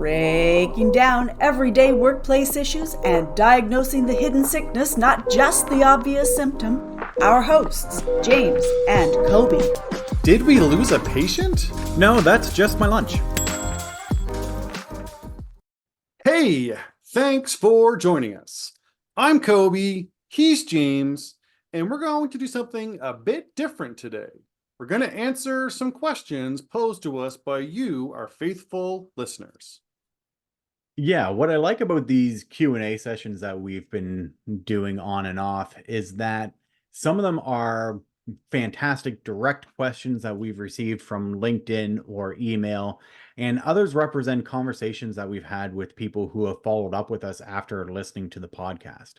breaking down everyday workplace issues and diagnosing the hidden sickness, not just the obvious symptom. Our hosts, James and Kobe. Did we lose a patient? No, that's just my lunch. Hey, thanks for joining us. I'm Kobe, he's James, and we're going to do something a bit different today. We're going to answer some questions posed to us by you, our faithful listeners. Yeah, what I like about these Q&A sessions that we've been doing on and off is that some of them are fantastic direct questions that we've received from LinkedIn or email, and others represent conversations that we've had with people who have followed up with us after listening to the podcast.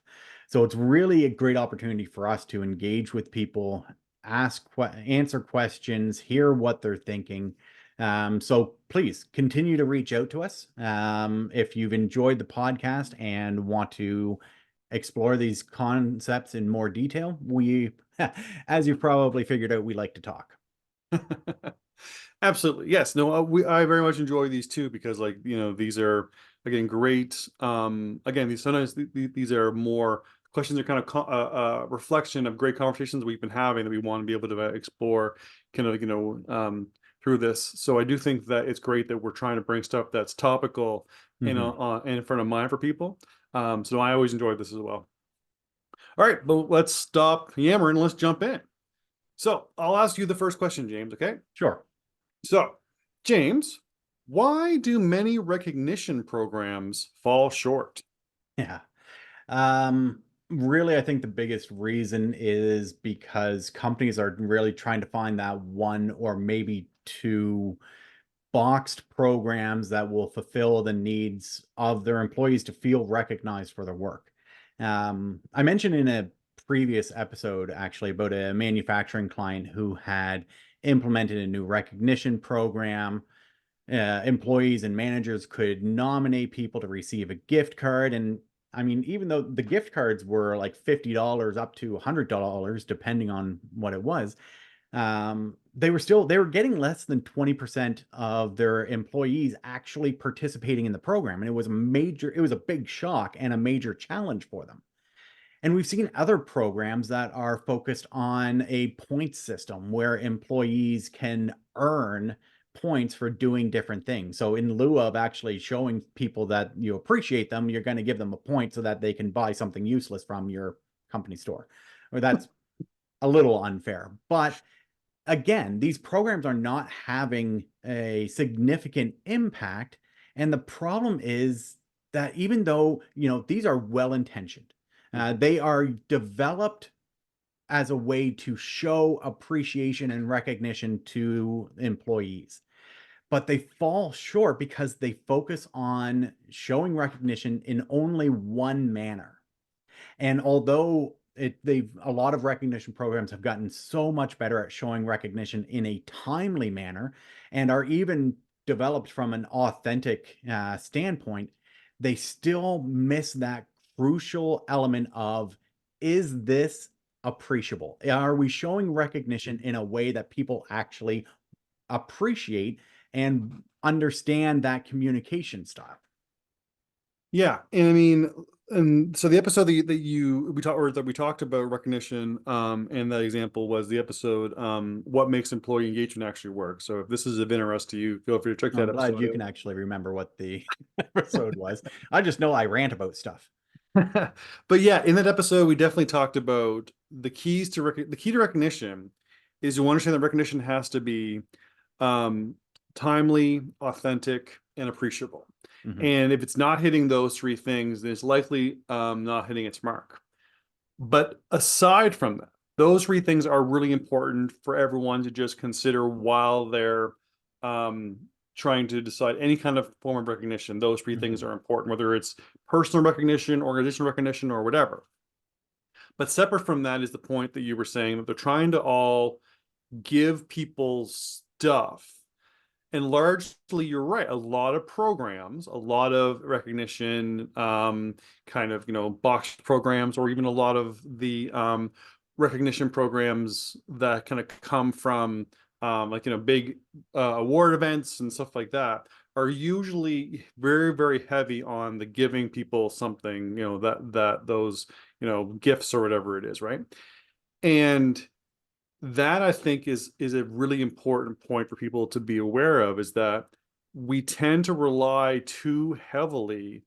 So it's really a great opportunity for us to engage with people, answer questions, hear what they're thinking. So please continue to reach out to us. If you've enjoyed the podcast and want to explore these concepts in more detail, we, as you've probably figured out, we like to talk. Absolutely. Yes. No, I very much enjoy these too, because these are, again, great. These are more questions are kind of reflection of great conversations we've been having that we want to be able to explore through this. So I do think that it's great that we're trying to bring stuff that's topical and in front of mind for people. So I always enjoy this as well. All right, but let's stop yammering. Let's jump in. So I'll ask you the first question, James. Okay. Sure. So, James, why do many recognition programs fall short? Yeah. Really, I think the biggest reason is because companies are really trying to find that one or maybe two boxed programs that will fulfill the needs of their employees to feel recognized for their work. I mentioned in a previous episode, actually, about a manufacturing client who had implemented a new recognition program. Employees and managers could nominate people to receive a gift card. And I mean, even though the gift cards were like $50 up to $100, depending on what it was, they were getting less than 20% of their employees actually participating in the program. And it was a big shock and a major challenge for them. And we've seen other programs that are focused on a point system where employees can earn points for doing different things. So in lieu of actually showing people that you appreciate them, you're going to give them a point so that they can buy something useless from your company store. Or that's a little unfair. But again, these programs are not having a significant impact. And the problem is that even though, these are well-intentioned, they are developed as a way to show appreciation and recognition to employees. But they fall short because they focus on showing recognition in only one manner. And although a lot of recognition programs have gotten so much better at showing recognition in a timely manner and are even developed from an authentic standpoint, they still miss that crucial element of, is this appreciable? Are we showing recognition in a way that people actually appreciate and understand that communication style? Yeah, and I mean, and so the episode that we talked about recognition, and that example was the episode, what makes employee engagement actually work. So if this is of interest to you, feel free to check that I'm glad episode you out. can actually remember what the episode was. I just know I rant about stuff. But yeah, in that episode, we definitely talked about the key to recognition is you understand that recognition has to be timely, authentic, and appreciable. And if it's not hitting those three things, then it's likely not hitting its mark. But aside from that, those three things are really important for everyone to just consider while they're trying to decide any kind of form of recognition. Those three things are important, whether it's personal recognition, organizational recognition, or whatever. But separate from that is the point that you were saying, that they're trying to all give people stuff. And largely, you're right. A lot of programs, a lot of recognition, box programs, or even a lot of the recognition programs that kind of come from big award events and stuff like that, are usually very, very heavy on the giving people something, that those, gifts or whatever it is, right? And that I think is a really important point for people to be aware of, is that we tend to rely too heavily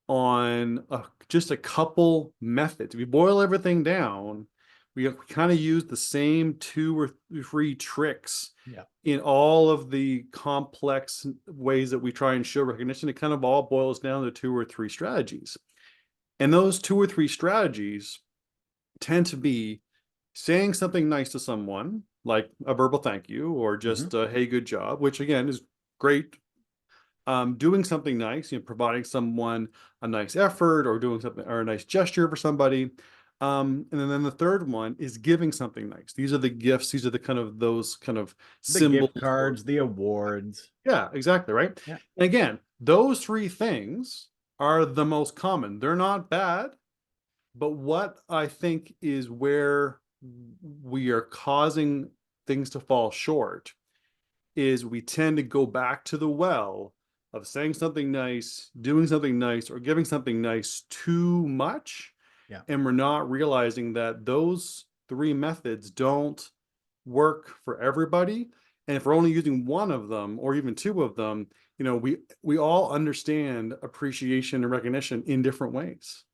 on just a couple methods. If you boil everything down, we kind of use the same 2 or 3 tricks Yeah. in all of the complex ways that we try and show recognition. It kind of all boils down to 2 or 3 strategies. And those 2 or 3 strategies tend to be saying something nice to someone, like a verbal thank you, or just hey, good job, which again is great. Doing something nice, providing someone a nice effort, or doing something, or a nice gesture for somebody. And then the third one is giving something nice. These are the gifts. These are those kind of The symbols. gift cards, the awards. Yeah, exactly. Right. Yeah. And again, those 3 things are the most common. They're not bad, but what I think is where we are causing things to fall short is we tend to go back to the well of saying something nice, doing something nice, or giving something nice too much. Yeah. And we're not realizing that those 3 methods don't work for everybody. And if we're only using one of them or even 2 of them, we all understand appreciation and recognition in different ways.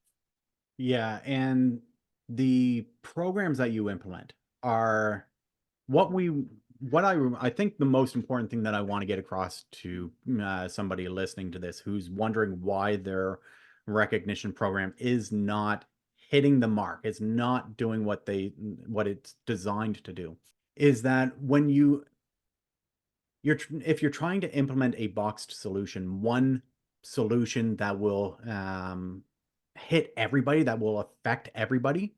Yeah, and the programs that you implement are what I think the most important thing that I want to get across to somebody listening to this who's wondering why their recognition program is not hitting the mark, it's not doing what it's designed to do, is that when if you're trying to implement a boxed solution, one solution that will hit everybody, that will affect everybody,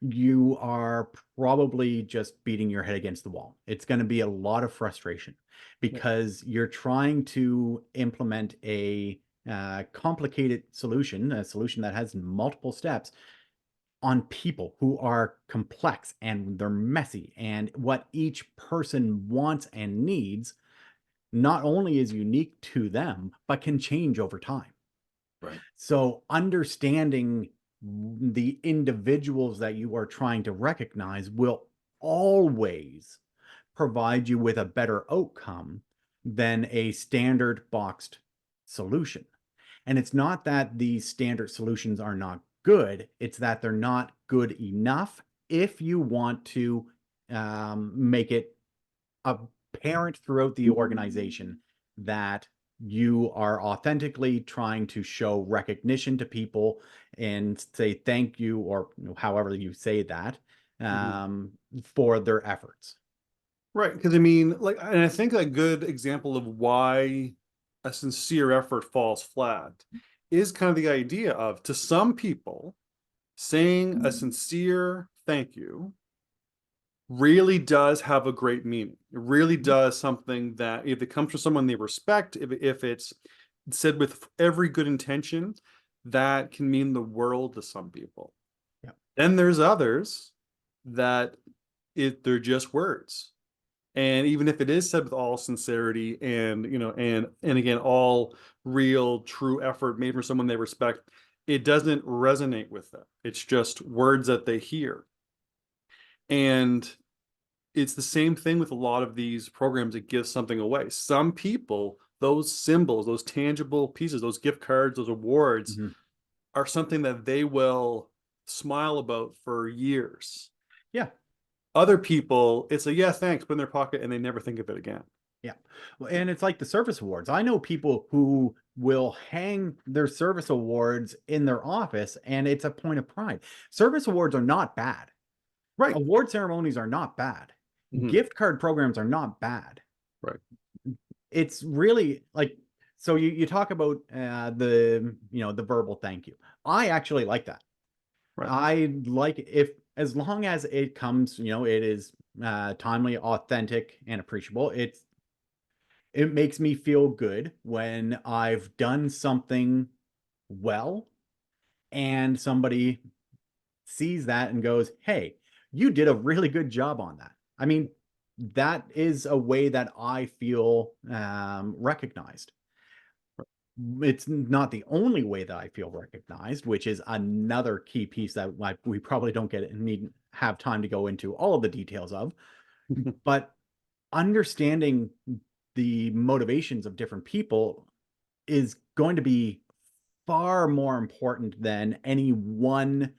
you are probably just beating your head against the wall. It's going to be a lot of frustration because you're trying to implement a complicated solution, a solution that has multiple steps on people who are complex and they're messy, and what each person wants and needs not only is unique to them, but can change over time. Right. So understanding the individuals that you are trying to recognize will always provide you with a better outcome than a standard boxed solution. And it's not that these standard solutions are not good, it's that they're not good enough if you want to make it apparent throughout the organization that you are authentically trying to show recognition to people and say thank you, or however you say that, for their efforts. Right. Because and I think a good example of why a sincere effort falls flat is kind of the idea of, to some people, saying a sincere thank you really does have a great meaning. It really does something that, if it comes from someone they respect, if it's said with every good intention, that can mean the world to some people. Yeah. Then there's others that they're just words. And even if it is said with all sincerity and, and again, all real, true effort made for someone they respect, it doesn't resonate with them. It's just words that they hear. And it's the same thing with a lot of these programs that give something away. Some people, those symbols, those tangible pieces, those gift cards, those awards are something that they will smile about for years. Yeah. Other people, it's a yeah, thanks, put in their pocket, and they never think of it again. Yeah. Well, and it's like the service awards. I know people who will hang their service awards in their office, and it's a point of pride. Service awards are not bad. Right. Award ceremonies are not bad. Gift card programs are not bad. Right. It's really like, so you talk about the verbal thank you. I actually like that. Right. I like as long as it comes, it is timely, authentic, and appreciable. It makes me feel good when I've done something well and somebody sees that and goes, hey, you did a really good job on that. I mean, that is a way that I feel recognized. it's not the only way that I feel recognized, which is another key piece that we probably don't need have time to go into all of the details of. But understanding the motivations of different people is going to be far more important than any one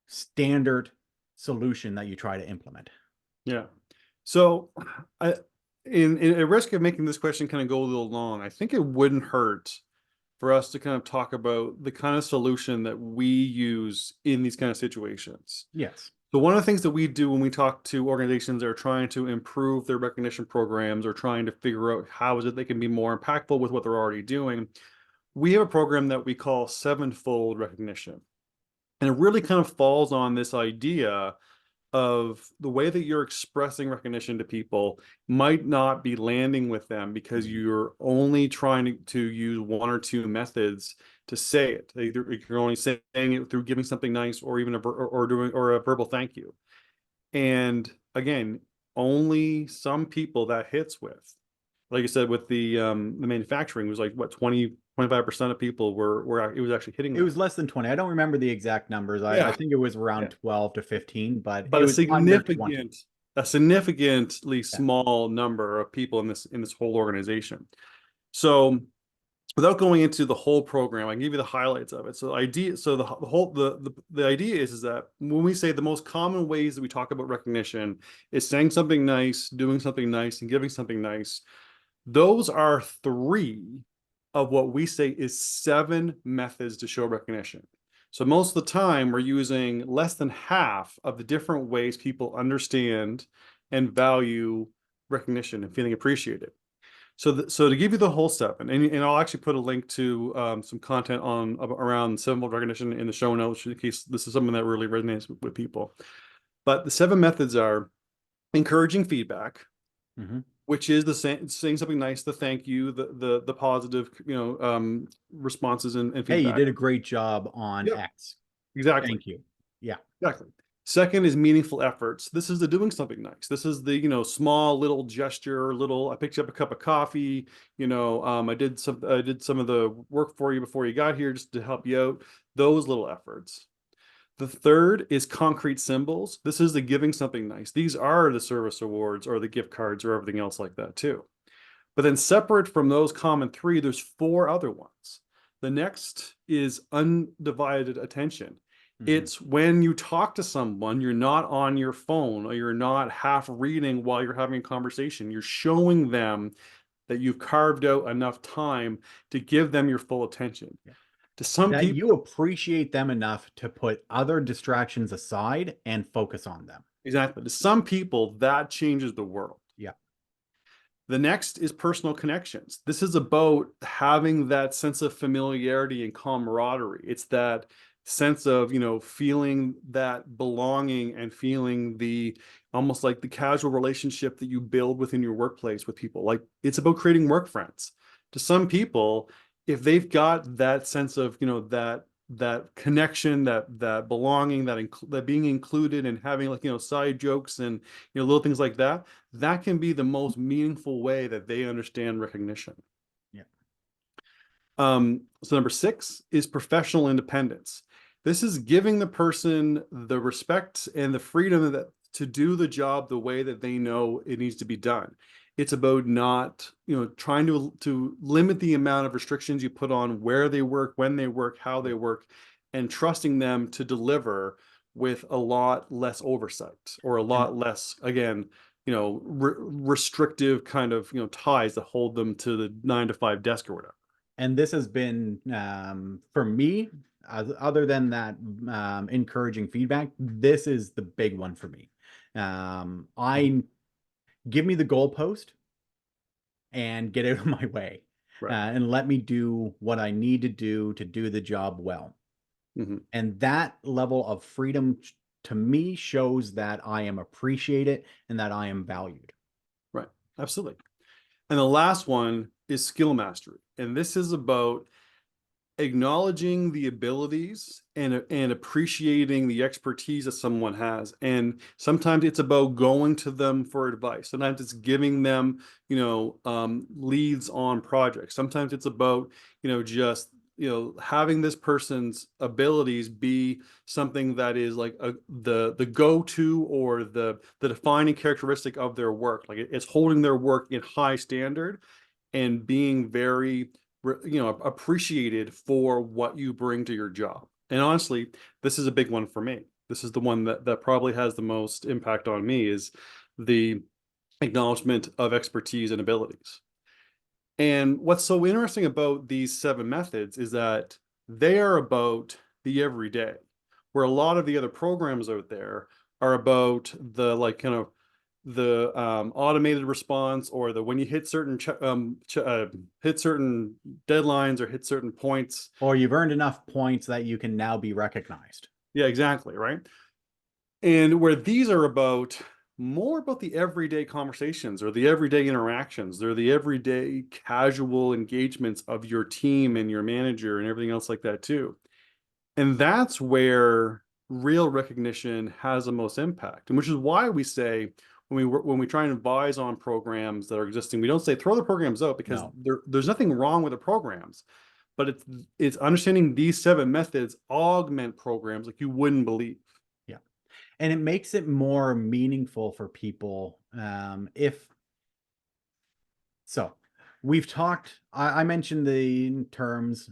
standard solution that you try to implement. Yeah. So I, in at risk of making this question kind of go a little long, I think it wouldn't hurt for us to kind of talk about the kind of solution that we use in these kind of situations. Yes. So one of the things that we do when we talk to organizations that are trying to improve their recognition programs or trying to figure out how is it they can be more impactful with what they're already doing, we have a program that we call sevenfold recognition. And it really kind of falls on this idea of the way that you're expressing recognition to people might not be landing with them because you're only trying to use one or two methods to say it. Either you're only saying it through giving something nice or even or a verbal thank you. And again, only some people that hits with. Like you said, with the manufacturing, it was like what 25% of people were it was actually hitting It them. was less than 20. I don't remember the exact numbers. I think it was around 12 to 15, but But it was under 20. a significantly Yeah. small number of people in this whole organization. So without going into the whole program, I can give you the highlights of it. So the idea is that when we say the most common ways that we talk about recognition is saying something nice, doing something nice, and giving something nice. Those are three of what we say is 7 methods to show recognition. So most of the time we're using less than half of the different ways people understand and value recognition and feeling appreciated. So to give you the whole 7, and I'll actually put a link to some content on around symbol recognition in the show notes in case this is something that really resonates with people. But the 7 methods are encouraging feedback, which is saying something nice, the thank you, the positive, responses and feedback. Hey, you did a great job on X. Exactly. Thank you. Yeah. Exactly. Second is meaningful efforts. This is the doing something nice. This is the, small little gesture, I picked you up a cup of coffee, I did some of the work for you before you got here just to help you out. Those little efforts. The third is concrete symbols. This is the giving something nice. These are the service awards or the gift cards or everything else like that too. But then separate from those common 3, there's 4 other ones. The next is undivided attention. It's when you talk to someone, you're not on your phone or you're not half reading while you're having a conversation. You're showing them that you've carved out enough time to give them your full attention. Yeah. To some that people, you appreciate them enough to put other distractions aside and focus on them. Exactly. To some people, that changes the world. Yeah. The next is personal connections. This is about having that sense of familiarity and camaraderie. It's that sense of, feeling that belonging and feeling the almost like the casual relationship that you build within your workplace with people. Like it's about creating work friends. To some people, if they've got that sense of, that connection, that belonging, that being included and having like, side jokes and, little things like that, that can be the most meaningful way that they understand recognition. Yeah. So number 6 is professional independence. This is giving the person the respect and the freedom to do the job the way that they know it needs to be done. It's about not, trying to limit the amount of restrictions you put on where they work, when they work, how they work, and trusting them to deliver with a lot less oversight or a lot less, again, restrictive kind of, ties that hold them to the 9 to 5 desk or whatever. And this has been, for me, other than that encouraging feedback, this is the big one for me. Give me the goalpost and get out of my way, and let me do what I need to do the job well. And that level of freedom to me shows that I am appreciated and that I am valued. Right. Absolutely. And the last one is skill mastery. And this is about acknowledging the abilities and appreciating the expertise that someone has. And sometimes it's about going to them for advice. Sometimes it's giving them, leads on projects. Sometimes it's about, just having this person's abilities be something that is like the go-to or the defining characteristic of their work. Like it's holding their work in high standard and being very appreciated for what you bring to your job. And honestly, this is a big one for me. This is the one that probably has the most impact on me, is the acknowledgement of expertise and abilities. And what's so interesting about these 7 methods is that they are about the everyday, where a lot of the other programs out there are about the automated response, or the when you hit certain hit certain deadlines or hit certain points, or you've earned enough points that you can now be recognized. Yeah, exactly, right. And where these are about more about the everyday conversations or the everyday interactions, they're the everyday casual engagements of your team and your manager and everything else like that too. And that's where real recognition has the most impact. And which is why we say, when we try and advise on programs that are existing, we don't say throw the programs out, because there's nothing wrong with the programs, but it's understanding these 7 methods augment programs like you wouldn't believe. Yeah, and it makes it more meaningful for people. So we've talked, I mentioned the terms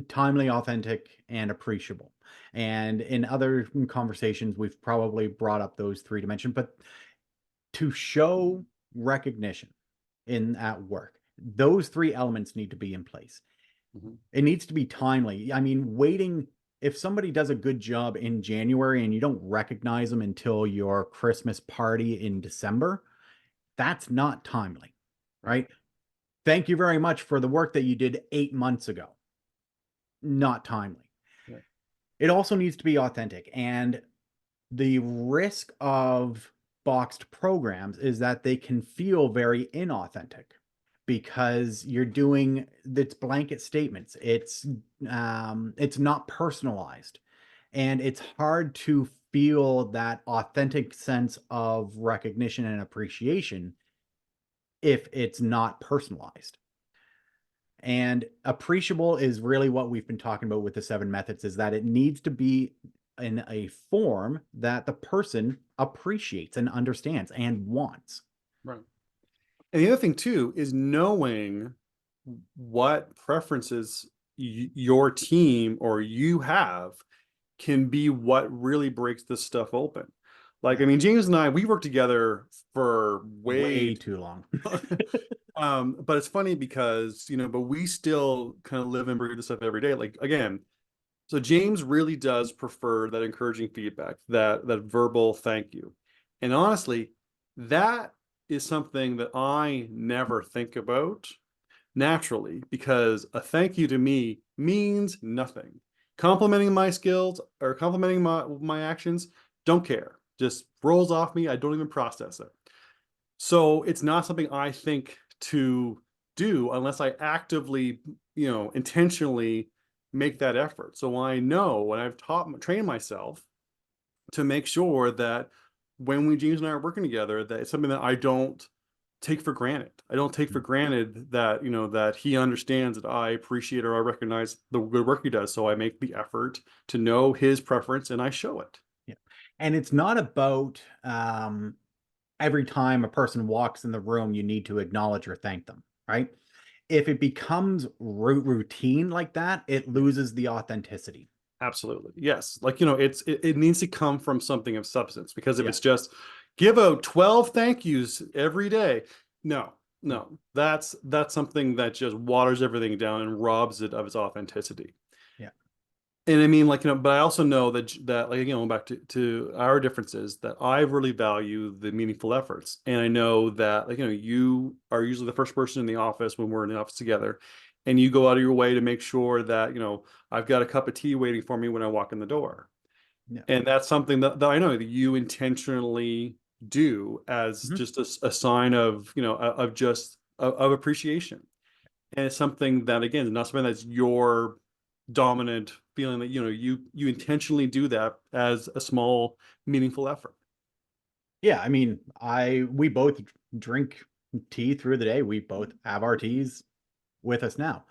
timely, authentic, and appreciable. And in other conversations, we've probably brought up those 3 dimensions, but to show recognition at work, those 3 elements need to be in place. It needs to be timely. I mean, waiting, if somebody does a good job in January and you don't recognize them until your Christmas party in December, that's not timely, right? Thank you very much for the work that you did 8 months ago. Not timely. Yeah. It also needs to be authentic. And the risk of boxed programs is that they can feel very inauthentic, because you're doing it's blanket statements. It's not personalized, and it's hard to feel that authentic sense of recognition and appreciation if it's not personalized. And appreciable is really what we've been talking about with the 7 methods, is that it needs to be in a form that the person appreciates and understands and wants. Right. And the other thing too is knowing what preferences your team or you have can be what really breaks this stuff open. Like, I mean, James and I, we worked together for way too long. But it's funny because, but we still kind of live and breathe this stuff every day. Like, again, so James really does prefer that encouraging feedback, that verbal thank you. And honestly, that is something that I never think about naturally, because a thank you to me means nothing. Complimenting my skills or complimenting my actions, don't care. Just rolls off me. I don't even process it. So it's not something I think to do unless I actively, intentionally make that effort. So I know, when I've trained myself to make sure that when James and I are working together, that it's something that I don't take for granted. I don't take for granted that, that he understands that I appreciate or I recognize the good work he does. So I make the effort to know his preference and I show it. Yeah. And it's not about every time a person walks in the room, you need to acknowledge or thank them, right? If it becomes routine like that, it loses the authenticity. Absolutely. Yes. Like, it needs to come from something of substance, because if it's just give out 12 thank yous every day, no, that's something that just waters everything down and robs it of its authenticity. Yeah. And I mean, but I also know that like, again, back to our differences, that I really value the meaningful efforts. And I know that, like, you are usually the first person in the office when we're in the office together, and you go out of your way to make sure that, I've got a cup of tea waiting for me when I walk in the door. Yeah. And that's something that I know that you intentionally do as just a sign of, of appreciation. And it's something that, again, is not something that's your dominant feeling, that, you intentionally do that as a small, meaningful effort. Yeah, I mean, we both drink tea through the day. We both have our teas with us now.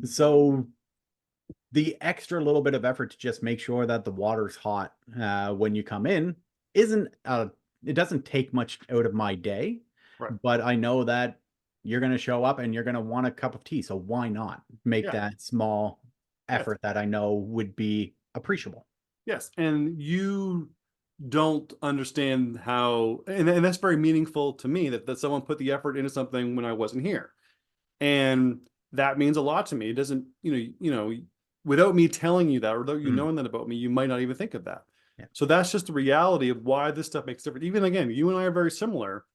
So the extra little bit of effort to just make sure that the water's hot when you come in isn't it doesn't take much out of my day, Right. but I know that you're going to show up and you're going to want a cup of tea. So why not make Yeah. that small Yes. effort that I know would be appreciable? Yes. And you don't understand how, and that's very meaningful to me, that someone put the effort into something when I wasn't here. And that means a lot to me. It doesn't, without me telling you that, or without you knowing that about me, you might not even think of that. Yeah. So that's just the reality of why this stuff makes difference. Even, again, you and I are very similar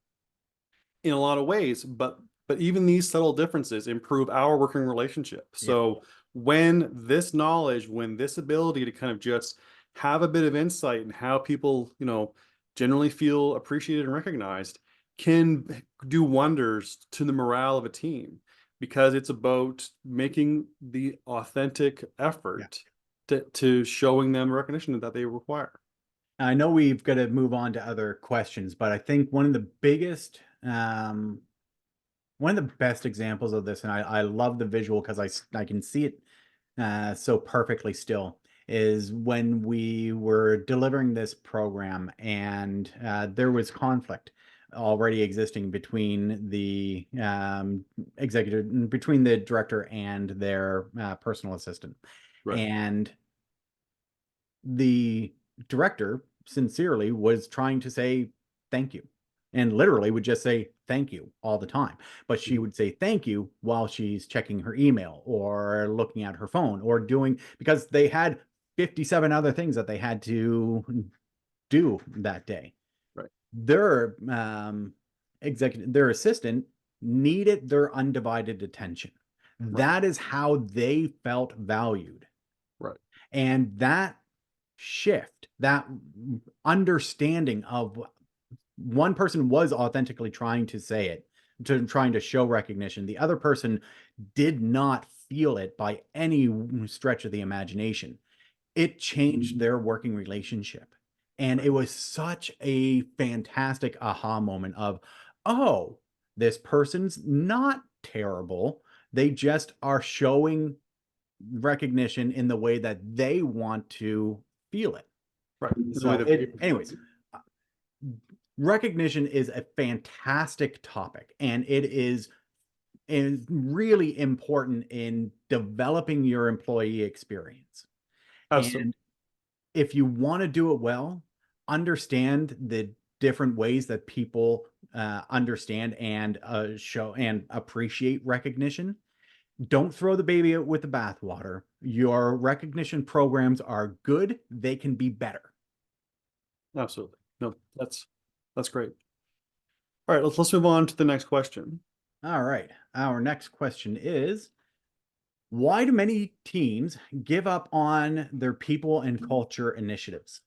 in a lot of ways, but even these subtle differences improve our working relationship. So when this knowledge, when this ability to kind of just have a bit of insight in how people, generally feel appreciated and recognized, can do wonders to the morale of a team, because it's about making the authentic effort to showing them recognition that they require. I know we've got to move on to other questions, but I think one of the biggest, one of the best examples of this, and I love the visual because I can see it so perfectly still, is when we were delivering this program and there was conflict already existing between the between the director and their personal assistant. Right. And the director sincerely was trying to say thank you, and literally would just say thank you all the time. But she would say thank you while she's checking her email or looking at her phone or doing, because they had 57 other things that they had to do that day. Right. Their their assistant needed their undivided attention. That is how they felt valued. Right. And that shift, that understanding of one person was authentically trying to say it, trying to show recognition. The other person did not feel it by any stretch of the imagination. It changed their working relationship. And it was such a fantastic aha moment of, oh, this person's not terrible. They just are showing recognition in the way that they want to feel it. Right. So anyways, recognition is a fantastic topic, and it is really important in developing your employee experience. Absolutely. And if you want to do it well, understand the different ways that people understand and show and appreciate recognition. Don't throw the baby out with the bathwater. Your recognition programs are good. They can be better. Absolutely. No, that's great. All right, let's move on to the next question. All right. Our next question is, why do many teams give up on their people and culture initiatives?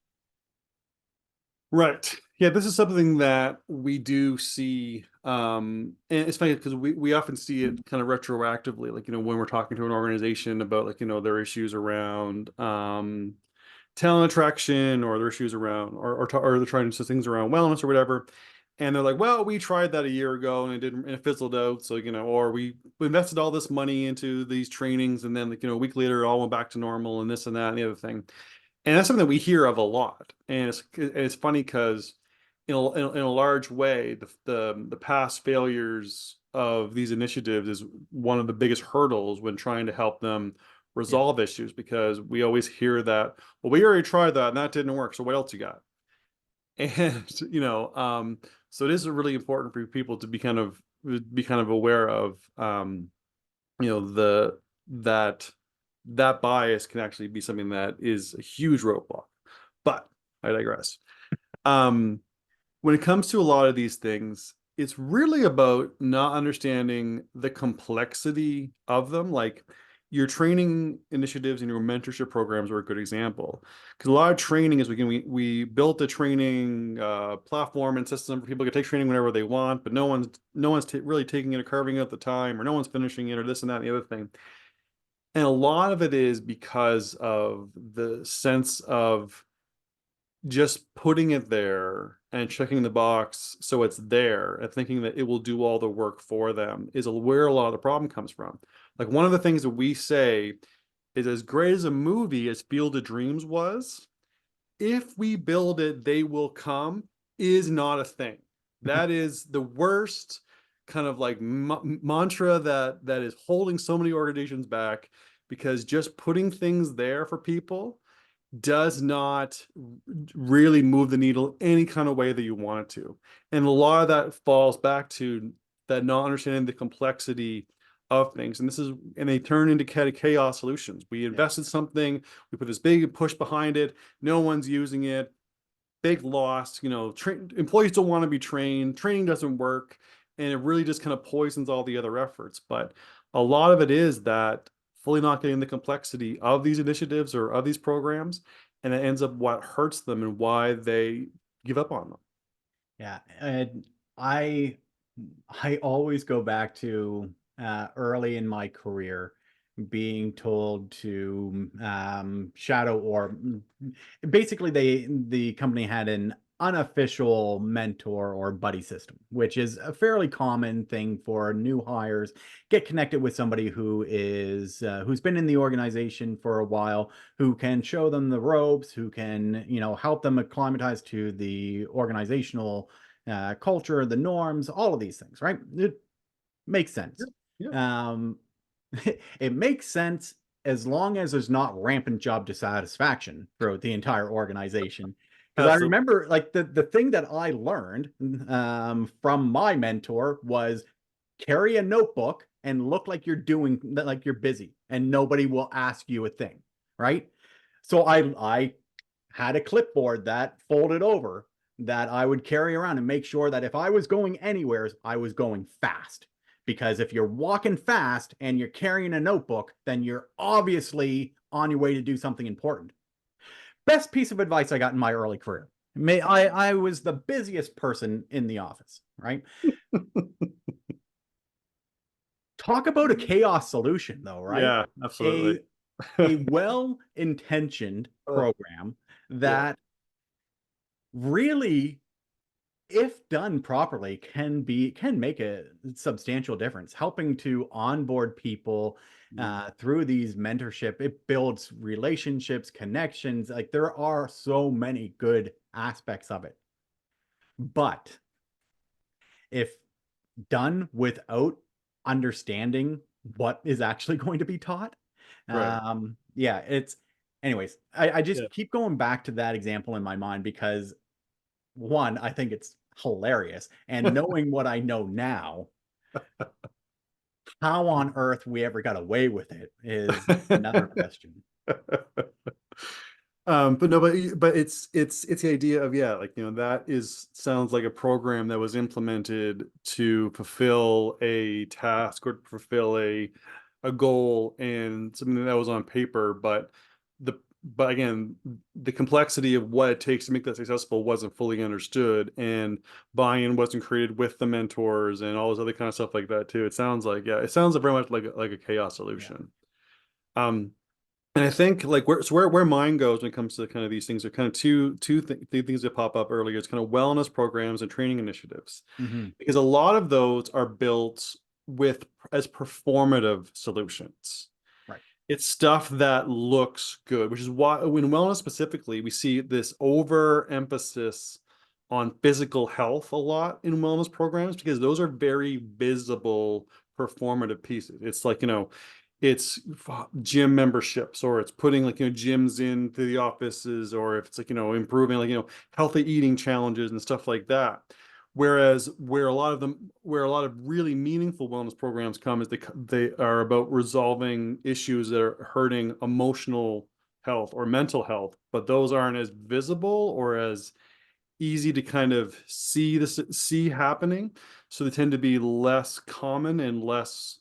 Right. Yeah, this is something that we do see. And it's funny because we often see it kind of retroactively, like, when we're talking to an organization about, like, their issues around talent attraction, or their issues around, or they're trying to do things around wellness or whatever. And they're like, well, we tried that a year ago and it fizzled out. So, or we invested all this money into these trainings, and then, like, a week later, it all went back to normal, and this and that and the other thing. And that's something that we hear of a lot. And it's funny because in a large way, the past failures of these initiatives is one of the biggest hurdles when trying to help them resolve issues, because we always hear that, well, we already tried that and that didn't work, so what else you got? And so it is really important for people to be kind of aware of that bias can actually be something that is a huge roadblock. But I digress. When it comes to a lot of these things, it's really about not understanding the complexity of them. Like, your training initiatives and your mentorship programs are a good example, because a lot of training is we built a training platform and system for people to take training whenever they want, but no one's really taking it or carving out the time, or no one's finishing it, or this and that and the other thing. And a lot of it is because of the sense of just putting it there and checking the box so it's there and thinking that it will do all the work for them is where a lot of the problem comes from. Like, one of the things that we say is, as great as a movie as Field of Dreams was, if we build it, they will come is not a thing. That is the worst kind of like mantra that is holding so many organizations back, because just putting things there for people does not really move the needle any kind of way that you want it to. And a lot of that falls back to that not understanding the complexity of things. And they turn into chaos solutions. We invested something, we put this big push behind it, no one's using it, big loss, employees don't want to be trained, training doesn't work, and it really just kind of poisons all the other efforts. But a lot of it is that fully not getting the complexity of these initiatives or of these programs, and it ends up what hurts them and why they give up on them. Yeah, and I always go back to early in my career being told to shadow, or basically the company had an unofficial mentor or buddy system, which is a fairly common thing for new hires. Get connected with somebody who is who's been in the organization for a while, who can show them the ropes, who can help them acclimatize to the organizational culture, the norms, all of these things, right? It makes sense. Yeah. It makes sense as long as there's not rampant job dissatisfaction throughout the entire organization. Because I Absolutely. remember, like, the thing that I learned from my mentor was carry a notebook and look like you're busy, and nobody will ask you a thing, right? So I had a clipboard that folded over that I would carry around and make sure that if I was going anywhere, I was going fast. Because if you're walking fast and you're carrying a notebook, then you're obviously on your way to do something important. Best piece of advice I got in my early career. I was the busiest person in the office, right? Talk about a chaos solution, though, right? Yeah, absolutely. A well-intentioned program Yeah, that really, if done properly, can make a substantial difference, helping to onboard people through these mentorship. It builds relationships, connections. Like, there are so many good aspects of it. But if done without understanding what is actually going to be taught, right. yeah, it's anyways, I Yeah. just keep going back to that example in my mind because, one, I think it's hilarious, and knowing what I know now, how on earth we ever got away with it is another question. But no, but it's the idea of, yeah, like, that sounds like a program that was implemented to fulfill a task or fulfill a goal and something that was on paper, but again, the complexity of what it takes to make that successful wasn't fully understood, and buy-in wasn't created with the mentors and all this other kind of stuff like that too. It sounds like, yeah, it sounds very much like a chaos Yeah. solution. And I think, like, where mine goes when it comes to kind of these things are kind of two things that pop up earlier. It's kind of wellness programs and training initiatives, Hmm. because a lot of those are built with as performative solutions. Right. It's stuff that looks good, which is why in wellness specifically, we see this overemphasis on physical health a lot in wellness programs, because those are very visible performative pieces. It's like, it's gym memberships, or it's putting, like, gyms into the offices, or if it's like, improving, like, healthy eating challenges and stuff like that. Whereas where a lot of really meaningful wellness programs come is they are about resolving issues that are hurting emotional health or mental health, but those aren't as visible or as easy to kind of see happening. So they tend to be less common and less,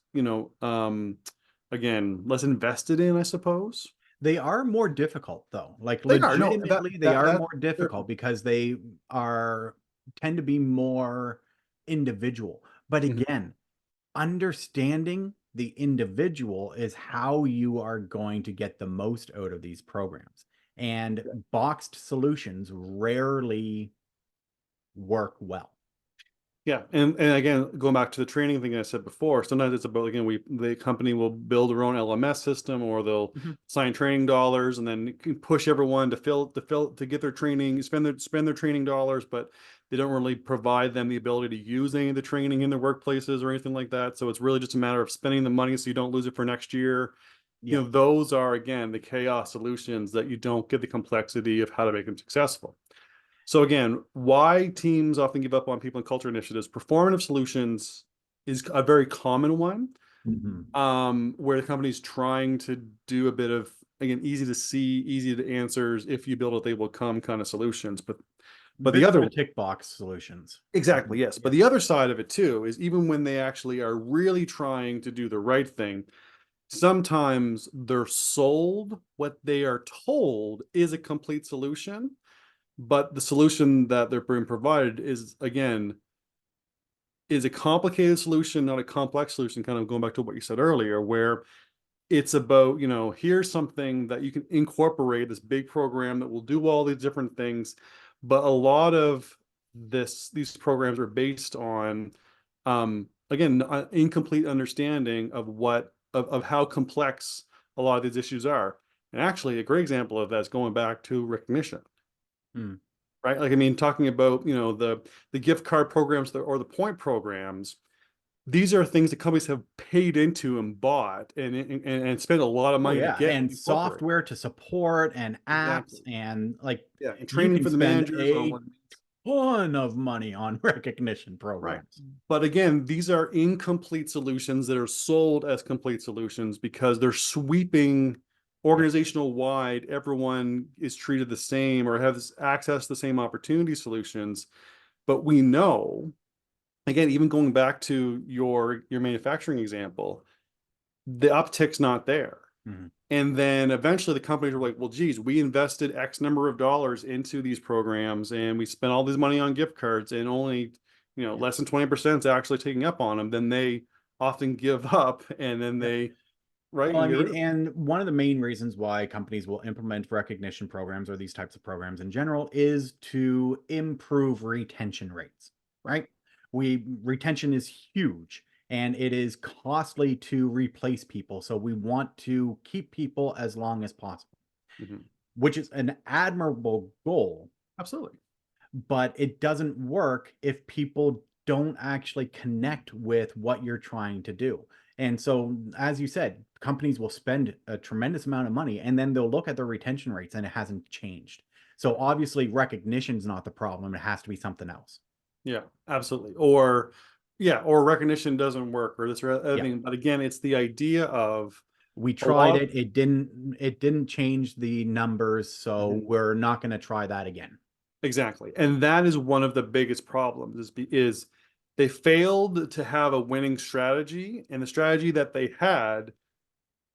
again, less invested in, I suppose. They are more difficult though. Like They are, no, legitimately, they are more difficult because they are tend to be more individual. But Mhm. again, understanding the individual is how you are going to get the most out of these programs. And boxed solutions rarely work well. Yeah, and again, going back to the training thing I said before, sometimes it's about, again, the company will build their own LMS system, or they'll Mhm. sign training dollars and then push everyone to get their training, spend their training dollars, but they don't really provide them the ability to use any of the training in their workplaces or anything like that. So it's really just a matter of spending the money so you don't lose it for next year. Yeah. Those are, again, the chaos solutions that you don't get the complexity of how to make them successful. So again, why teams often give up on people and culture initiatives, performative solutions is a very common one, Mhm. where the company's trying to do a bit of, again, easy to see, easy to answers, if you build it, they will come kind of solutions. But the Bit of other, a tick box solutions. exactly, yes. Yeah. But the other side of it too is, even when they actually are really trying to do the right thing, sometimes they're sold what they are told is a complete solution, but the solution that they're being provided is, again, is a complicated solution, not a complex solution, kind of going back to what you said earlier, where it's about, here's something that you can incorporate, this big program that will do all these different things. But a lot of these programs are based on, again, incomplete understanding of how complex a lot of these issues are. And actually, a great example of that is going back to recognition. Mm. Right? Like, I mean, talking about, the gift card programs or the point programs, these are things that companies have paid into and bought and spent a lot of Oh money to yeah, get and incorporated. software to support and apps Exactly. and like Yeah, and you training can for the spend managers on a what. ton of money on recognition Right. programs. But again, these are incomplete solutions that are sold as complete solutions because they're sweeping Yeah. organizational wide. Everyone is treated the same or has access to the same opportunity solutions. But we know, again, even going back to your manufacturing example, the uptick's not there. Mhm. And then eventually the companies were like, well, geez, we invested X number of dollars into these programs and we spent all this money on gift cards, and only, Yeah. less than 20% is actually taking up on them. Then they often give up, and then Yeah. they, right? Well, I mean, You're and one of the main reasons why companies will implement recognition programs or these types of programs in general is to improve retention rates, right? Retention is huge and it is costly to replace people. So we want to keep people as long as possible, Mhm. which is an admirable goal, Absolutely. but it doesn't work if people don't actually connect with what you're trying to do. And so, as you said, companies will spend a tremendous amount of money and then they'll look at their retention rates and it hasn't changed. So, obviously, recognition is not the problem. It has to be something else. Yeah, absolutely. Or, yeah, or recognition doesn't work, or this or other Yeah. thing. But again, it's the idea of We a tried lot of. it. It didn't change the numbers. So, Mhm. we're not going to try that again. Exactly. And that is one of the biggest problems, is they failed to have a winning strategy, and the strategy that they had,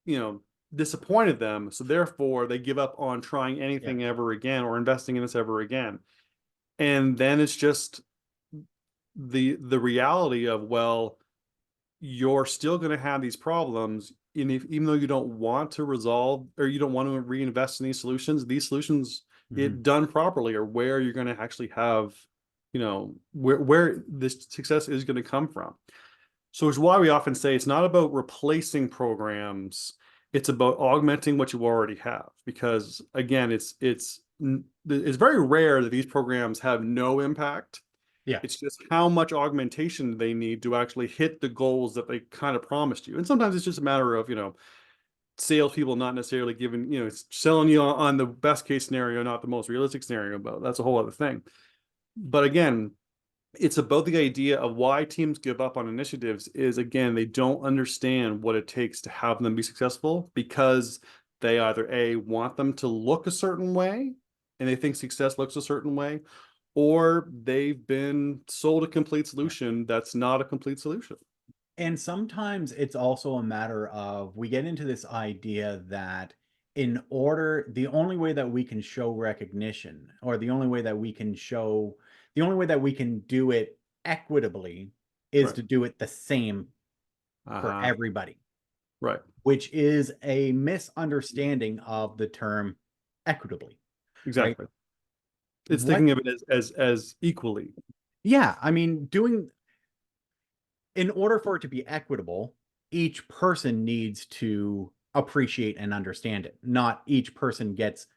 you know, disappointed them. So therefore they give up on trying Yeah. anything ever again or investing in this ever again. And then it's just the reality of, well, you're still going to have these problems. And even though you don't want to resolve, or you don't want to reinvest in these solutions, Mhm. it done properly, are where you're going to actually have, where this success is going to come from. So it's why we often say it's not about replacing programs, it's about augmenting what you already have. Because again, it's very rare that these programs have no impact. Yeah. It's just how much augmentation they need to actually hit the goals that they kind of promised you. And sometimes it's just a matter of, salespeople not necessarily giving, it's selling you on the best case scenario, not the most realistic scenario, but that's a whole other thing. But again, it's about the idea of why teams give up on initiatives is, again, they don't understand what it takes to have them be successful, because they either A, want them to look a certain way and they think success looks a certain way, or they've been sold a complete Yeah. solution that's not a complete solution. And sometimes it's also a matter of, we get into this idea that the only way that we can show recognition, or the only way that we can do it equitably, is Right. to do it the same for Uh-huh. everybody, Right. which is a misunderstanding of the term equitably, right? Exactly. It's What? thinking of it as equally. Yeah, I mean, in order for it to be equitable, each person needs to appreciate and understand it. Not each person gets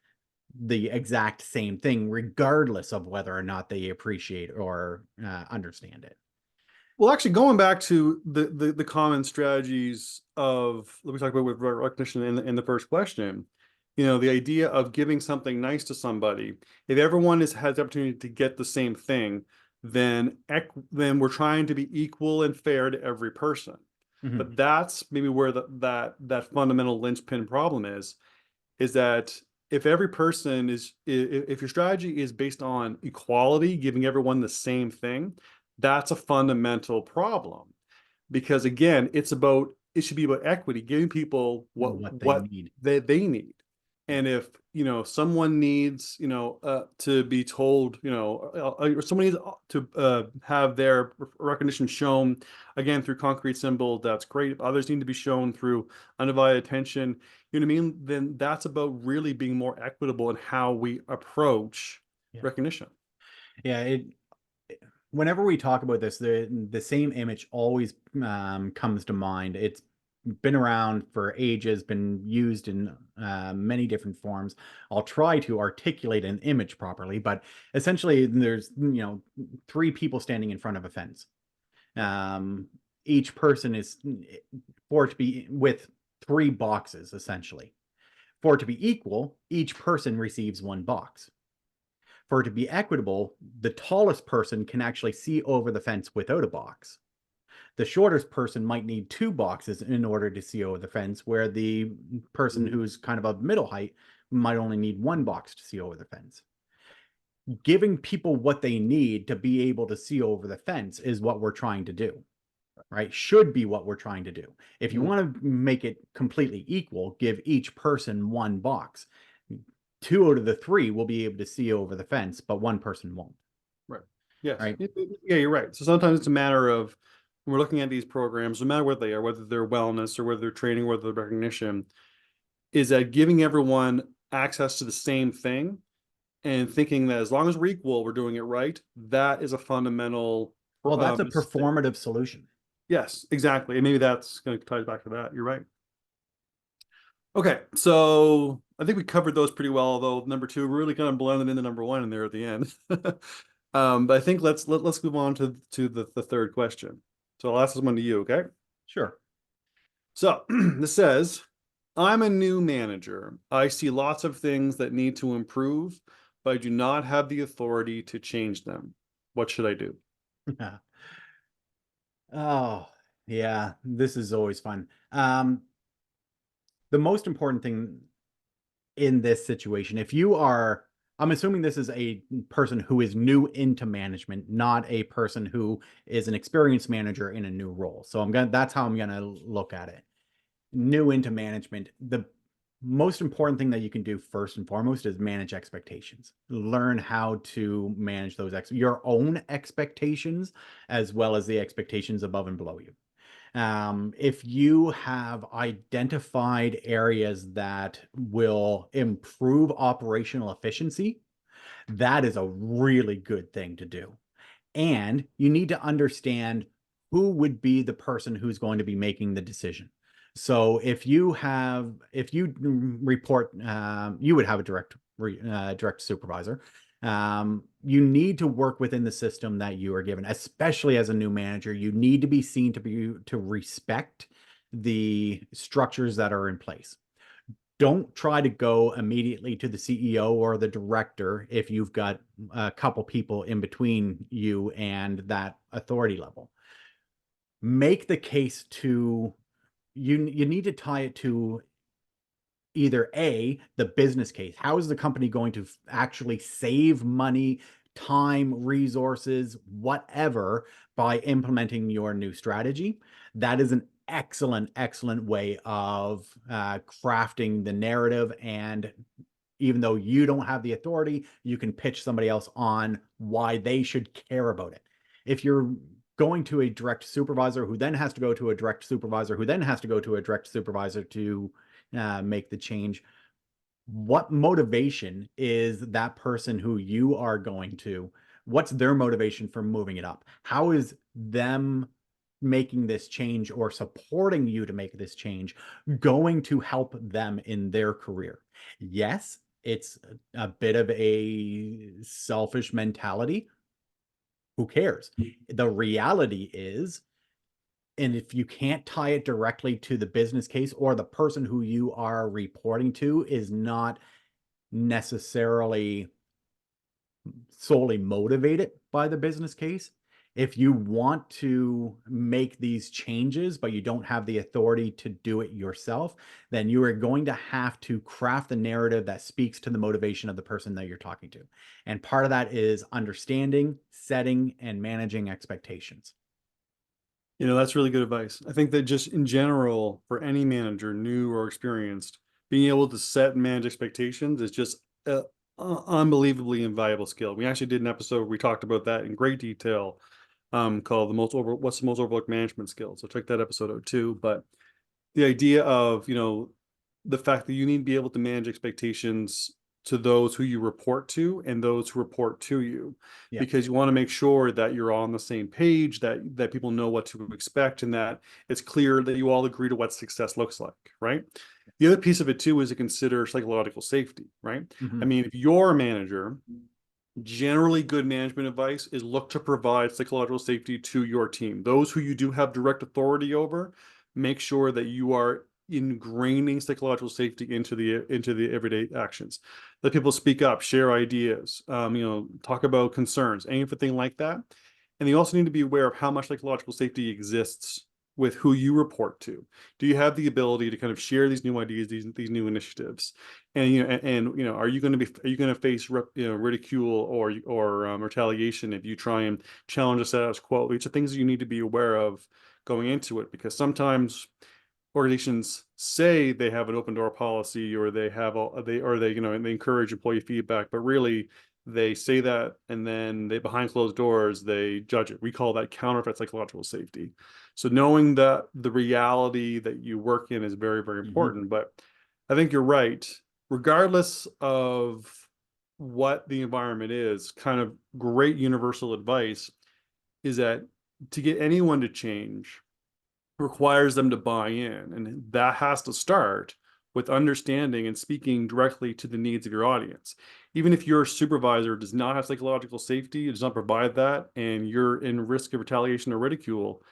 the exact same thing, regardless of whether or not they appreciate or understand it. Well, actually, going back to the common strategies of, let me talk about with recognition in the first question, the idea of giving something nice to somebody. If everyone has the opportunity to get the same thing, then we're trying to be equal and fair to every person. Mhm. But that's maybe where that fundamental linchpin problem is that if every person if your strategy is based on equality, giving everyone the same thing, that's a fundamental problem. Because again, it should be about equity, giving people What they need. they need. Yeah. And if someone needs to be told, or someone needs to have their recognition shown again through concrete symbol, that's great. If others need to be shown through undivided attention, you know what I mean, then that's about really being more equitable in how we approach Yeah. recognition. Yeah, whenever we talk about this, the same image always comes to mind. It's been around for ages, been used in many different forms. I'll try to articulate an image properly, but essentially there's, three people standing in front of a fence. Each person is for it to be with three boxes, essentially. For it to be equal, each person receives one box. For it to be equitable, the tallest person can actually see over the fence without a box. The shortest person might need two boxes in order to see over the fence, where the person who's kind of a middle height might only need one box to see over the fence. Giving people what they need to be able to see over the fence is what we're trying to do, right? Should be what we're trying to do. If you want to make it completely equal, give each person one box. Two out of the three will be able to see over the fence, but one person won't. Right. Yes. Right. Yeah, you're right. So sometimes it's a matter of, when we're looking at these programs, no matter what they are, whether they're wellness or whether they're training, whether they're recognition, is that giving everyone access to the same thing and thinking that as long as we're equal, we're doing it right. That is a fundamental Well, that's a mistake. performative solution. Yes, exactly. And maybe that's going to tie back to that. You're right. Okay, so I think we covered those pretty well, although number two really kind of blended into number one in there at the end. But I think let's move on to the third question. So I'll ask this one to you, okay? Sure. So this says, I'm a new manager. I see lots of things that need to improve, but I do not have the authority to change them. What should I do? Oh, yeah, this is always fun. The most important thing in this situation, I'm assuming this is a person who is new into management, not a person who is an experienced manager in a new role. So that's how I'm gonna look at it. New into management, the most important thing that you can do first and foremost is manage expectations. Learn how to manage your own expectations, as well as the expectations above and below you. If you have identified areas that will improve operational efficiency, that is a really good thing to do. And you need to understand who would be the person who's going to be making the decision. So if you report, you would have a direct supervisor. You need to work within the system that you are given, especially as a new manager. You need to be seen to respect the structures that are in place. Don't try to go immediately to the CEO or the director if you've got a couple people in between you and that authority level. Make the case to you need to tie it to either the business case. How is the company going to actually save money time, resources, whatever, by implementing your new strategy. That is an excellent way of crafting the narrative. And even though you don't have the authority, you can pitch somebody else on why they should care about it. If you're going to a direct supervisor who then has to go to a direct supervisor who then has to go to a direct supervisor to make the change, what motivation is that person who you are going to, what's their motivation for moving it up? How is them making this change or supporting you to make this change going to help them in their career? Yes, it's a bit of a selfish mentality. Who cares? The reality is, and if you can't tie it directly to the business case, or the person who you are reporting to is not necessarily solely motivated by the business case, if you want to make these changes but you don't have the authority to do it yourself, then you are going to have to craft the narrative that speaks to the motivation of the person that you're talking to. And part of that is understanding, setting, and managing expectations. That's really good advice. I think that just in general, for any manager, new or experienced, being able to set and manage expectations is just a unbelievably invaluable skill. We actually did an episode where we talked about that in great detail, called what's the most overlooked management skill. So check that episode out too. But the idea of, the fact that you need to be able to manage expectations to those who you report to and those who report to you, because you want to make sure that you're all on the same page, that people know what to expect, and that it's clear that you all agree to what success looks like, right? The other piece of it too is to consider psychological safety, right? I mean, if you're a manager, generally good management advice is look to provide psychological safety to your team. Those who you do have direct authority over, make sure that you are ingraining psychological safety into the everyday actions. Let people speak up, share ideas, talk about concerns, anything like that. And you also need to be aware of how much psychological safety exists with who you report to. Do you have the ability to kind of share these new ideas, these new initiatives? And are you going to face ridicule or retaliation if you try and challenge the status quo? These are things that you need to be aware of going into it, because sometimes organizations say they have an open door policy, or they encourage employee feedback, but really they say that, and then behind closed doors they judge it. We call that counterfeit psychological safety. So knowing that the reality that you work in is very, very important. But I think you're right. Regardless of what the environment is, kind of great universal advice is that to get anyone to change requires them to buy in. And that has to start with understanding and speaking directly to the needs of your audience. Even if your supervisor does not have psychological safety, does not provide that, and you're in risk of retaliation or ridicule,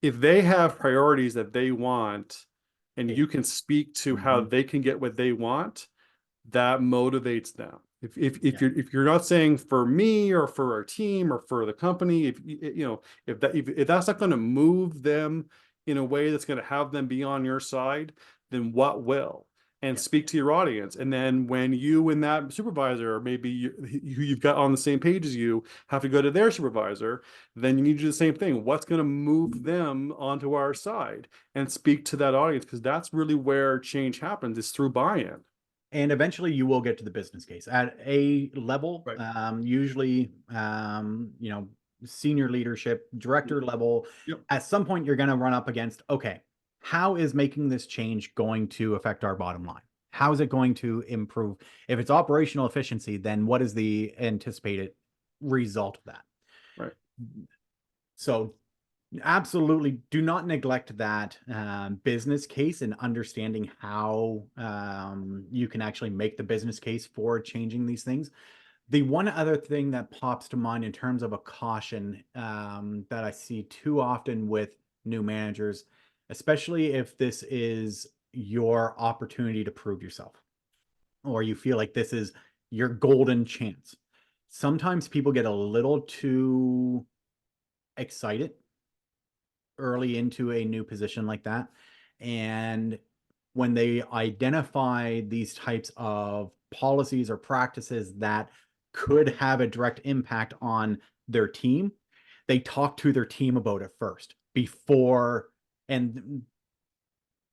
if they have priorities that they want, and you can speak to how they can get what they want, that motivates them. If you're not saying for me or for our team or for the company, if that's not going to move them in a way that's going to have them be on your side, then what will? And speak to your audience. And then when you and that supervisor, or maybe who you've got on the same page as you, have to go to their supervisor, then you need to do the same thing. What's going to move them onto our side? And speak to that audience, because that's really where change happens, is through buy-in. And eventually you will get to the business case at a level, usually, senior leadership, director level. At some point, you're going to run up against, okay, how is making this change going to affect our bottom line? How is it going to improve? If it's operational efficiency, then what is the anticipated result of that? Right. So absolutely do not neglect that business case, and understanding how you can actually make the business case for changing these things. The one other thing that pops to mind in terms of a caution that I see too often with new managers, especially if this is your opportunity to prove yourself, or you feel like this is your golden chance. Sometimes people get a little too excited early into a new position like that. And when they identify these types of policies or practices that could have a direct impact on their team, they talk to their team about it first before and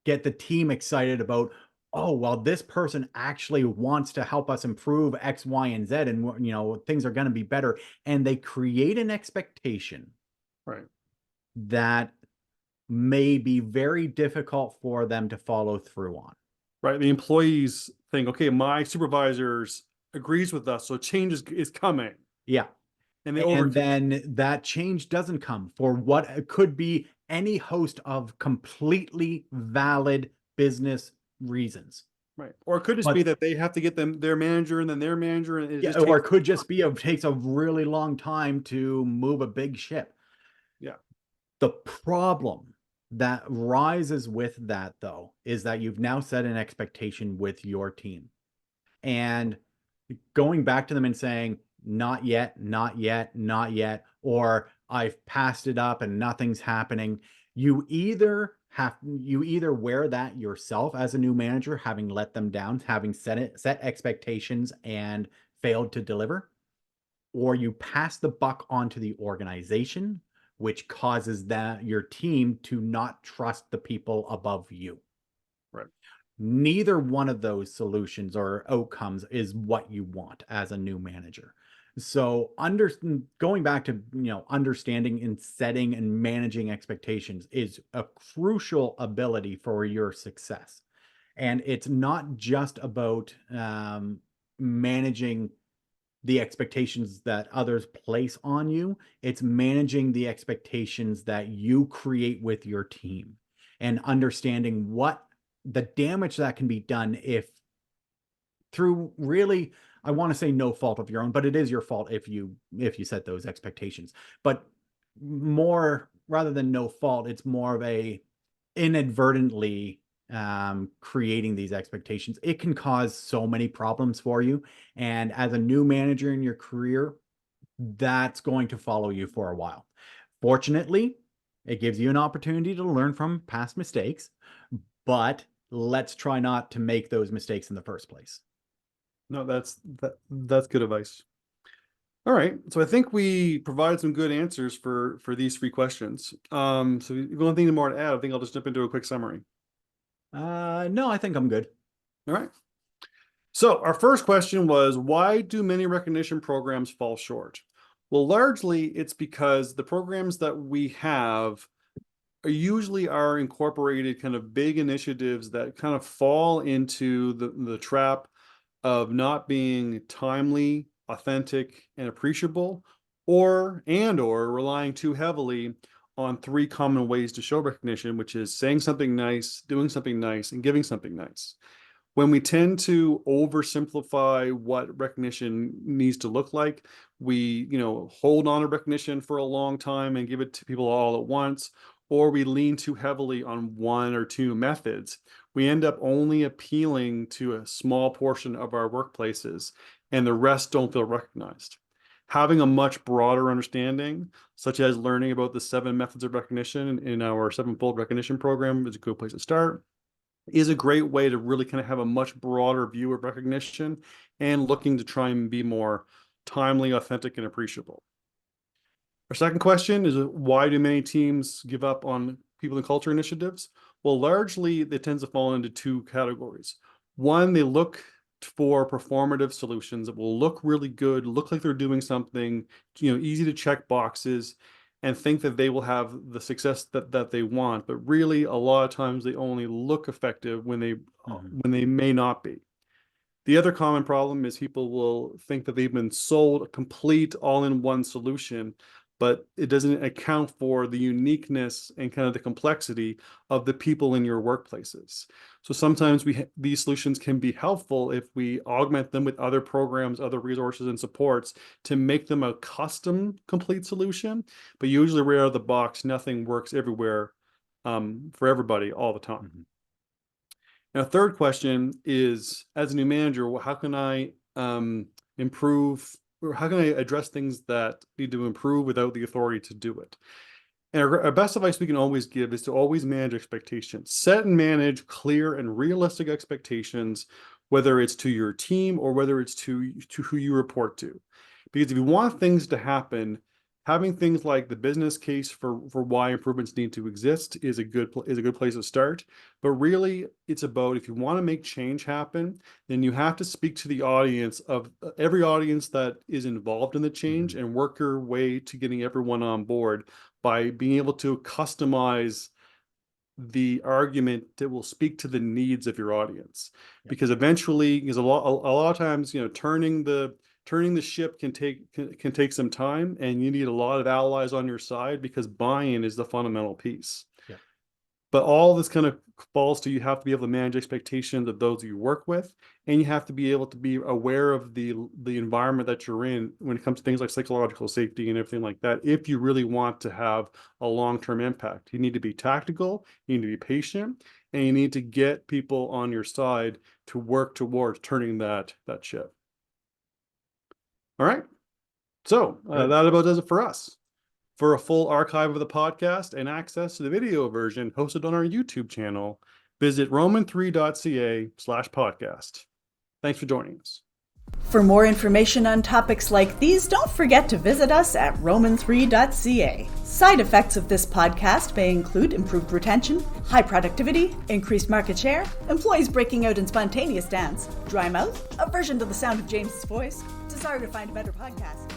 get the team excited about, oh, well, this person actually wants to help us improve X, Y, and Z, and things are going to be better. And they create an expectation Right. that may be very difficult for them to follow through on. Right. The employees think, okay, my supervisors agrees with us, so change is coming. Yeah. And then that change doesn't come for what could be any host of completely valid business reasons. Right. Or it could just be that they have to get their manager and then their manager, and or it could just be it takes a really long time to move a big ship. Yeah. The problem that rises with that, though, is that you've now set an expectation with your team. And going back to them and saying, not yet, not yet, not yet, or I've passed it up and nothing's happening. You either wear that yourself as a new manager, having let them down, having set expectations and failed to deliver, or you pass the buck onto the organization, which causes your team to not trust the people above you. Right. Neither one of those solutions or outcomes is what you want as a new manager. So going back to understanding and setting and managing expectations is a crucial ability for your success. And it's not just about managing the expectations that others place on you. It's managing the expectations that you create with your team and understanding what the damage that can be done if through really, I want to say no fault of your own, but it is your fault if you set those expectations. But more rather than no fault, it's more of a inadvertently creating these expectations. It can cause so many problems for you. And as a new manager in your career, that's going to follow you for a while. Fortunately, it gives you an opportunity to learn from past mistakes, but let's try not to make those mistakes in the first place. No, that's good advice. All right. So I think we provided some good answers for these 3 questions. So if you have anything more to add, I think I'll just jump into a quick summary. No, I think I'm good. All right. So our first question was, why do many recognition programs fall short? Well, largely it's because the programs that we have usually are incorporated kind of big initiatives that kind of fall into the trap of not being timely, authentic, and appreciable, or relying too heavily on 3 common ways to show recognition, which is saying something nice, doing something nice, and giving something nice. When we tend to oversimplify what recognition needs to look like, we, hold on to recognition for a long time and give it to people all at once, or we lean too heavily on 1 or 2 methods. We end up only appealing to a small portion of our workplaces, and the rest don't feel recognized. Having a much broader understanding, such as learning about the 7 methods of recognition in our 7-fold recognition program, is a good place to start. Is a great way to really kind of have a much broader view of recognition and looking to try and be more timely, authentic, and appreciable. Our second question is, why do many teams give up on people and culture initiatives? Well, largely it tends to fall into 2 categories. One, they look for performative solutions that will look really good, look like they're doing something, easy to check boxes, and think that they will have the success that they want. But really, a lot of times they only look effective when they may not be. The other common problem is people will think that they've been sold a complete all-in-one solution, but it doesn't account for the uniqueness and kind of the complexity of the people in your workplaces. So sometimes these solutions can be helpful if we augment them with other programs, other resources and supports to make them a custom complete solution. But usually right out of the box, nothing works everywhere for everybody all the time. Mm-hmm. Now, third question is, as a new manager, how can I improve, or how can I address things that need to improve without the authority to do it? And our best advice we can always give is to always manage expectations. Set and manage clear and realistic expectations whether it's to your team or whether it's to who you report to. Because if you want things to happen, having things like the business case for why improvements need to exist is a good place to start. But really, it's about, if you want to make change happen, then you have to speak to the audience of every audience that is involved in the change and work your way to getting everyone on board by being able to customize the argument that will speak to the needs of your audience. Because eventually, because a lot of times, turning the ship can take some time, and you need a lot of allies on your side, because buy-in is the fundamental piece. Yeah. But all this kind of falls to, you have to be able to manage expectations of those you work with, and you have to be able to be aware of the environment that you're in when it comes to things like psychological safety and everything like that. If you really want to have a long-term impact, you need to be tactical, you need to be patient, and you need to get people on your side to work towards turning that ship. All right. So that about does it for us. For a full archive of the podcast and access to the video version hosted on our YouTube channel, visit roman3.ca/podcast. Thanks for joining us. For more information on topics like these, don't forget to visit us at roman3.ca. Side effects of this podcast may include improved retention, high productivity, increased market share, employees breaking out in spontaneous dance, dry mouth, aversion to the sound of James's voice, desire to find a better podcast.